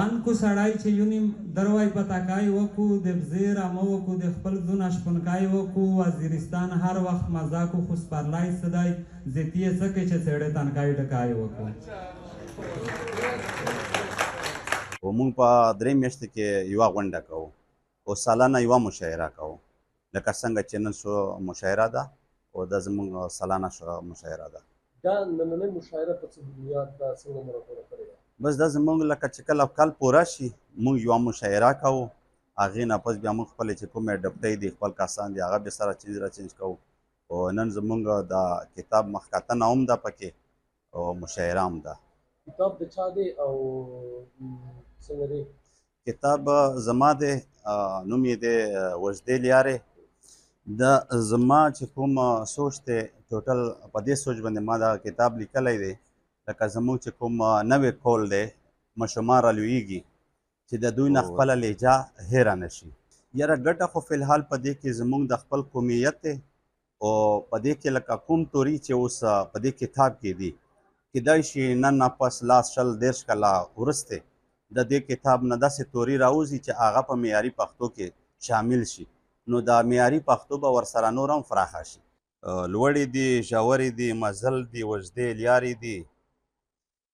خوند کو سړی چې یونیم دروای پتاکای وکو د بزیر امو وکو د خپل ځون اشپنکای وکو وزیرستان هر وخت مزدا کو خو سپرلای سدای زیتی سکه چې سړی تنکای ټکای وکو ومونږ په درې میاشتو کې یوه غونډه کوو او سالانه یوه مشاعره کوو لکه څنګه چې نن شو مشاعره ده او دا زموږ سالانه مشاعره ده دا نننۍ مشاعره په څه بنیاد ده څنګه مو راټوله کړې ده بس دا زموږ لکه چې کله کال پوره شي موږ یوه مشاعره کوو هغې نه پس بیا موږ خپلې چې کومې ډپټۍ دي خپل کسان دي هغه بیا سره چینج را چینج کوو او نن زموږ د کتاب مخکتنه هم ده پکې او مشاعره هم ده کتاب د چا دی او څنګه دی کتاب زما دی نوم یې دی وژدې لیارې دا زما چې کوم سوچ دی ټوټل په دې سوچ باندې ما دا کتاب لیکلی دی لکه زموږ چې کوم نوی کول دی ماشومان رالویږي چې د دوی نه خپله لهجه هیره نه شي یاره ګټه خو فلحال په دې کې زموږ د خپل قومیت دی او په دې کې لکه کوم توري چې اوس په دې کتاب کې دي کیدای شي نن نه پس لاس شل دېرش کاله وروسته د دې کتاب نه داسې توري راوځي چې هغه په معیاري پښتو کې شامل شي نو د معیاري پښتو به ورسره نور هم فراخه شي لوړې دي ژورې دي مزل دي وژدې لیارې دي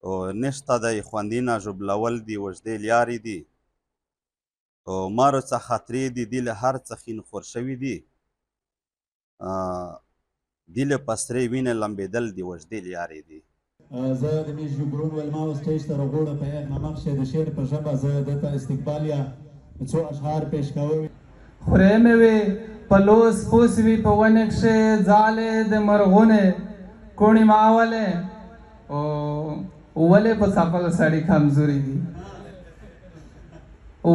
او نشته دی خوندینه ژوبلول دي وژدې لیارې دي او مارو څه خاطرې دي دي له هر څه خین خور شوي دي دي له په سرې وینې لمبېدل دي وژدې لیارې دي زه د میر ژوبلون ولما و سټیج ته راغوړه په یاد نمک شه د شعر په ژبه زه دته استقبال یا څو اشعار پیش کوم خورې مې وې په لوس پوس وي په ونه کښې ځالې د مرغونې کوڼې ماولې او ولې په څپل سړي کمزوري دي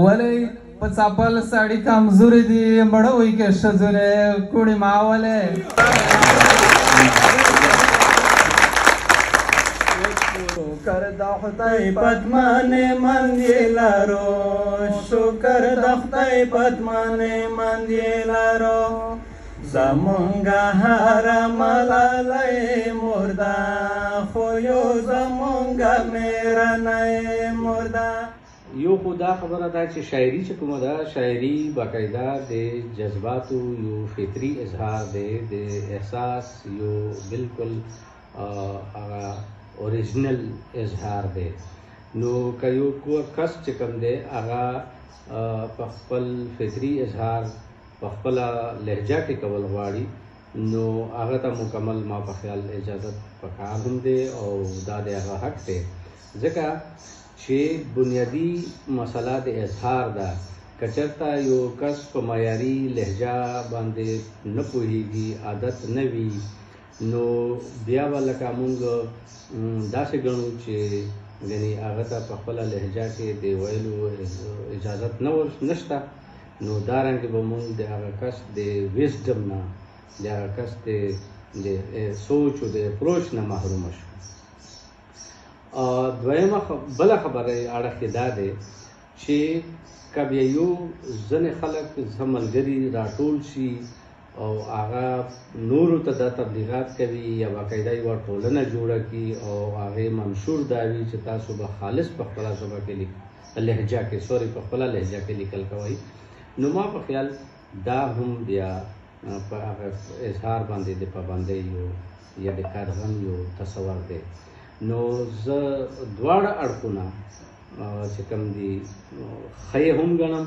ولې په څپل سړي کمزوري دي مړه وي کې ښځونې کوڼې ماولې شکر د خدای پدمانې من یې لرو شکر د خدای پدمانې من یې لرو زمونږ هره ملالۍ مرده خو یو زمونږ مېرنۍ مرده یو خو دا خبره ده چې شاعري چې کومه ده شاعري باقاعده د جذباتو یو فطري اظهار دی د احساس یو بالکل هغه اوریجنل اظهار دی نو که یو کس چې کوم دی هغه په خپل فطري اظهار په خپله لهجه کې کول غواړي نو هغه ته مکمل ما په خیال اجازت پکار هم دی او دا د هغه حق دی ځکه چې بنیادي مسله د اظهار ده که چېرته یو کس په معیاري لهجه باندې نه پوهېږي عادت نه وي نو بیا به لکه مونږ داسې ګڼو چې یعنې هغه ته په خپله لهجه کې د ویلو اجازت نشته نو دارنګې به مونږ د هغه کس د ویزډم نه د هغه کس د سوچ او د اپروچ نه محرومه شو دویمه بله خبره اړخ کې دا دی چې که بیا یو ځینې خلک څه ملګري راټول شي او هغه نورو ته دا تبلیغات کوي یا باقاعده یوه ټولنه جوړه کړي او هغې منشور دا وي چې تاسو به خالص په خپله ژبه کې لهجه کې په خپله لهجه کې لیکل کوئ نو ما په خیال دا هم بیا په هغه اظهار باندې د پابندۍ یا د کارغن یو تصور دی نو زه دواړه اړخونه چې کوم دي ښه یې هم ګڼم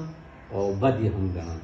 او بد یې هم ګڼم